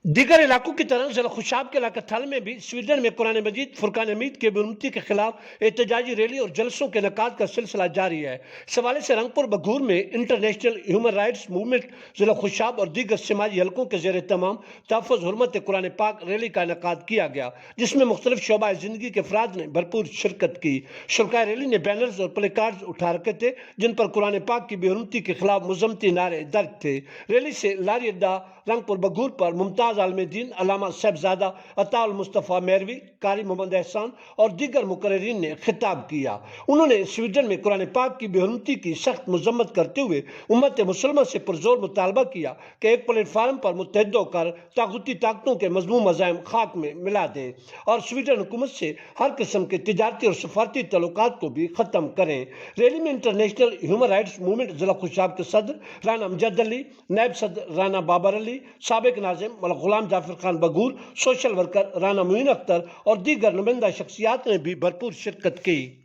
دیگر علاقوں کی طرح ضلع خوشاب کے علاقہ تھل میں بھی سویڈن میں قرآن مجید فرقان حمید کے بےرحمتی کے خلاف احتجاجی ریلی اور جلسوں کے انعقاد کا سلسلہ جاری ہے۔ اس حوالے سے رنگپور بگور میں انٹرنیشنل ہیومن رائٹس موومنٹ ضلع خوشاب اور دیگر سماجی حلقوں کے زیر اہتمام تحفظ حرمت قرآن پاک ریلی کا انعقاد کیا گیا، جس میں مختلف شعبہ زندگی کے افراد نے بھرپور شرکت کی۔ شرکائے ریلی نے بینرز اور پلے کارڈز اٹھا رکھے تھے جن پر قرآن پاک کی بےحرمتی کے خلاف مذمتی نعرے درج تھے۔ ریلی سے لاری اڈا رنگپور بگور پر ممتاز عالم دین علامہ صاحبزادہ عطا المصطفیٰ میروی، قاری محمد احسان اور دیگر مقررین نے خطاب کیا۔ انہوں نے سویڈن میں قرآن پاک کی بےحرمتی کی سخت مذمت کرتے ہوئے امت مسلمہ سے پرزور مطالبہ کیا کہ ایک پلیٹ فارم پر متحد ہو کر طاغوتی طاقتوں کے مذموم عزائم خاک میں ملا دیں اور سویڈن حکومت سے ہر قسم کے تجارتی اور سفارتی تعلقات کو بھی ختم کریں۔ ریلی میں انٹرنیشنل ہیومن رائٹس موومنٹ ضلع خوشاب کے صدر رانا امجد علی، نائب صدر رانا بابر علی، سابق ناظم مولانا غلام جعفر خان بگور، سوشل ورکر رانا معین اختر اور دیگر نمائندہ شخصیات نے بھی بھرپور شرکت کی۔